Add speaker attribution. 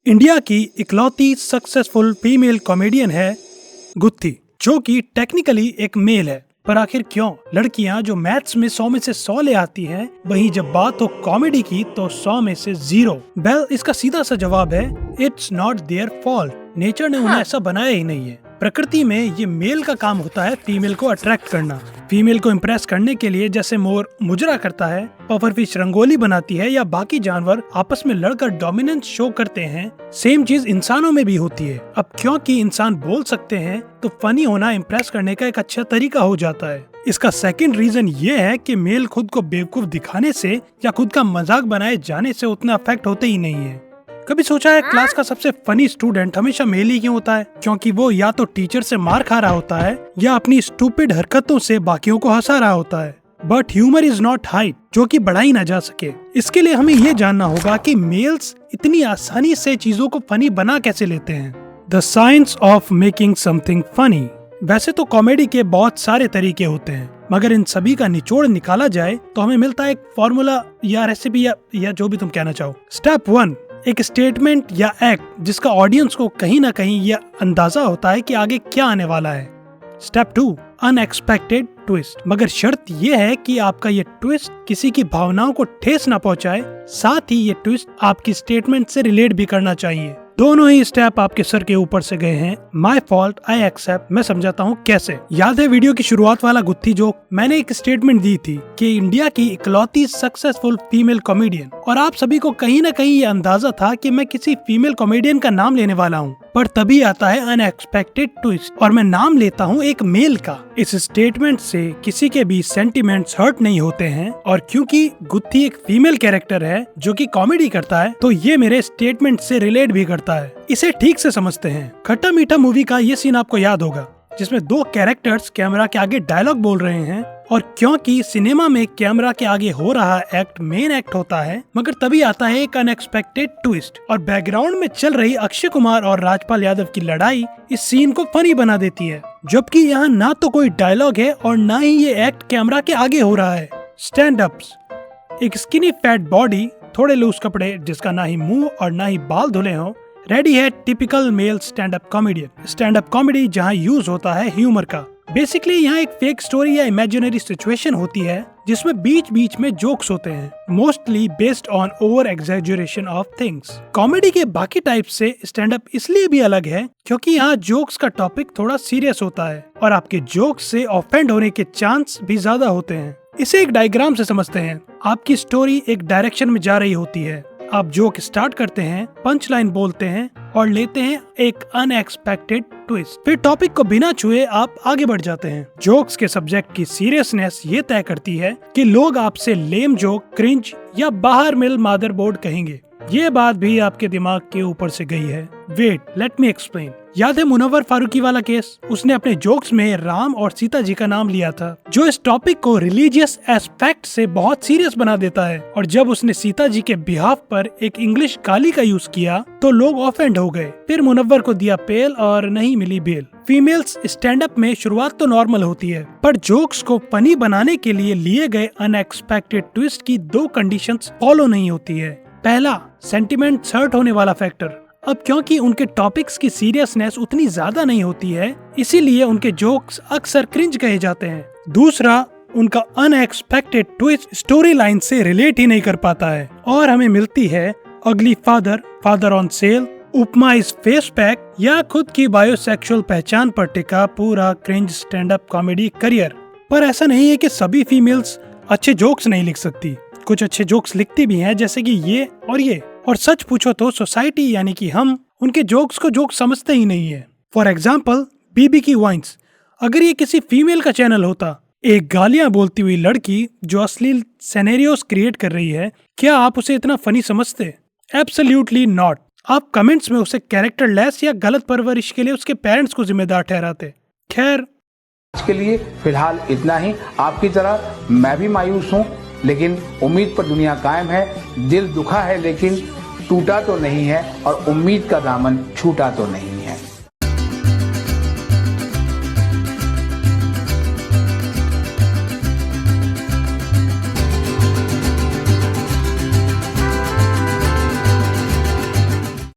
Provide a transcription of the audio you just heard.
Speaker 1: India की इकलौती successful female comedian है गुत्थी, जो कि टेक्निकली एक मेल है। पर आखिर क्यों? लड़कियां जो मैथ्स में 100 में से 100 ले आती हैं, वहीं जब बात हो कॉमेडी की तो 100 में से 0। वेल, इसका सीधा सा जवाब है it's not their fault. Nature ने उन्हें ऐसा बनाया ही नहीं है। प्रकृति में ये मेल का काम होता है फीमेल को अट्रैक्ट करना, फीमेल को इम्प्रेस करने के लिए। जैसे मोर मुजरा करता है, पफरफिश रंगोली बनाती है, या बाकी जानवर आपस में लड़कर डोमिनेंस शो करते हैं, सेम चीज इंसानों में भी होती है। अब क्योंकि इंसान बोल सकते हैं तो फनी होना इम्प्रेस करने का एक अच्छा तरीका हो जाता है। इसका सेकंड रीजन ये है कि मेल खुद को बेवकूफ दिखाने से या खुद का मजाक बनाए जाने से उतना अफेक्ट होते ही नहीं है। कभी सोचा है क्लास का सबसे फनी स्टूडेंट हमेशा मेल ही क्यों होता है? क्योंकि वो या तो टीचर से मार खा रहा होता है या अपनी स्टूपिड हरकतों से बाकियों को हंसा रहा होता है। But humour is not height जो कि बढ़ाई ना जा सके। इसके लिए हमें ये जानना होगा कि मेल्स इतनी आसानी से चीजों को फनी बना कैसे लेते हैं। The science of making something funny. वैसे तो कॉमेडी के बहुत सारे तरीके होते हैं, मगर इन सभी का निचोड़ निकाला जाए तो हमें मिलता है एक फॉर्मूला या रेसिपी या जो भी तुम कहना चाहो। स्टेप 1, एक स्टेटमेंट या एक्ट जिसका ऑडियंस को कहीं ना कहीं यह अंदाजा होता है कि आगे क्या आने वाला है। Step 2, unexpected twist. मगर शर्त यह है कि आपका ये ट्विस्ट किसी की भावनाओं को ठेस ना पहुंचाए, साथ ही ये ट्विस्ट आपकी स्टेटमेंट से रिलेट भी करना चाहिए। दोनों ही स्टेप आपके सर के ऊपर से गए हैं। My fault, I accept. मैं समझाता हूँ कैसे। याद है वीडियो की शुरुआत वाला गुत्थी जोक? मैंने एक स्टेटमेंट दी थी कि इंडिया की इकलौती सक्सेसफुल फीमेल कॉमेडियन, और आप सभी को कहीं ना कहीं ये अंदाजा था कि मैं किसी फीमेल कॉमेडियन का नाम लेने वाला हूँ। पर तभी आता है अनएक्सपेक्टेड ट्विस्ट और मैं नाम लेता हूँ एक मेल का। इस स्टेटमेंट से किसी के भी सेंटिमेंट्स हर्ट नहीं होते हैं, और क्योंकि गुत्थी एक फीमेल कैरेक्टर है जो कि कॉमेडी करता है, तो ये मेरे स्टेटमेंट से रिलेट भी करता है। इसे ठीक से समझते हैं। खट्टा मीठा मूवी का ये सीन आपको याद होगा, जिसमें 2 कैरेक्टर्स कैमरा के आगे डायलॉग बोल रहे हैं, और क्योंकि सिनेमा में कैमरा के आगे हो रहा एक्ट मेन एक्ट होता है, मगर तभी आता है एक अनएक्सपेक्टेड ट्विस्ट और बैकग्राउंड में चल रही अक्षय कुमार और राजपाल यादव की लड़ाई इस सीन को फनी बना देती है। जबकि यहाँ ना तो कोई डायलॉग है और ना ही ये एक्ट कैमरा के आगे हो रहा है। Stand ups. एक स्किनी फैट बॉडी, थोड़े लूज कपड़े, जिसका ना ही मुंह और ना ही बाल धुले हों, रेडी है typical male stand up comedian. Stand up comedy जहाँ यूज होता है ह्यूमर का। बेसिकली यहाँ एक फेक स्टोरी या इमेजिनरी सिचुएशन होती है जिसमें बीच बीच में जोक्स होते हैं, mostly based on over exaggeration of things. Comedy के बाकी टाइप से स्टैंड अप इसलिए भी अलग है क्योंकि यहाँ जोक्स का टॉपिक थोड़ा सीरियस होता है और आपके जोक्स से ऑफेंड होने के चांस भी ज्यादा होते हैं। इसे एक डायग्राम से समझते हैं। आपकी स्टोरी एक डायरेक्शन में जा रही होती है। आप जोक स्टार्ट करते हैं, पंच लाइन बोलते हैं और लेते हैं एक अनएक्सपेक्टेड ट्विस्ट। फिर टॉपिक को बिना छुए आप आगे बढ़ जाते हैं। जोक्स के सब्जेक्ट की सीरियसनेस ये तय करती है कि लोग आपसे लेम जोक, क्रिंज या बाहर मिल मदरबोर्ड कहेंगे। ये बात भी आपके दिमाग के ऊपर से गई है। Wait, let me explain. याद है मुनव्वर फारूकी वाला केस? उसने अपने जोक्स में राम और सीता जी का नाम लिया था, जो इस टॉपिक को रिलीजियस एस्पेक्ट से बहुत सीरियस बना देता है। और जब उसने सीता जी के बिहाफ पर एक इंग्लिश गाली का यूज किया तो लोग ऑफेंड हो गए। फिर मुनव्वर को दिया पेल और नहीं मिली बेल। फीमेल्स स्टैंड अप में शुरुआत तो नॉर्मल होती है, पर जोक्स को फनी बनाने के लिए लिए गए अनएक्सपेक्टेड ट्विस्ट की 2 कंडीशंस फॉलो नहीं होती है। पहला, सेंटिमेंट हर्ट होने वाला फैक्टर। अब क्योंकि उनके टॉपिक्स की सीरियसनेस उतनी ज्यादा नहीं होती है, इसीलिए उनके जोक्स अक्सर क्रिंज कहे जाते हैं। दूसरा, उनका अनएक्सपेक्टेड ट्विस्ट स्टोरी लाइन से रिलेट ही नहीं कर पाता है और हमें मिलती है अगली फादर, फादर ऑन सेल, उपमा इस फेस पैक या खुद की बायोसेक्सुअल पहचान पर टिका पूरा cringe stand up comedy career. पर ऐसा नहीं है कि सभी फीमेल्स अच्छे जोक्स नहीं लिख सकती। कुछ अच्छे जोक्स लिखती भी हैं, जैसे कि ये और ये। और सच पूछो तो सोसाइटी यानी कि हम उनके जोक्स को जोक समझते ही नहीं है। फॉर एग्जाम्पल, बीबी की वाइन्स। अगर ये किसी फीमेल का चैनल होता, एक गालियां बोलती हुई लड़की जो अश्लील सिनेरियोस क्रिएट कर रही है, क्या आप उसे इतना फनी समझते? Absolutely not. आप कमेंट्स में उसे कैरेक्टर लेस या गलत परवरिश के लिए उसके पेरेंट्स को जिम्मेदार ठहराते। खैर,
Speaker 2: आज के लिए फिलहाल इतना ही। आपकी तरह मैं भी मायूस हूँ, लेकिन उम्मीद पर दुनिया कायम है। दिल दुखा है लेकिन टूटा तो नहीं है, और उम्मीद का दामन छूटा तो नहीं।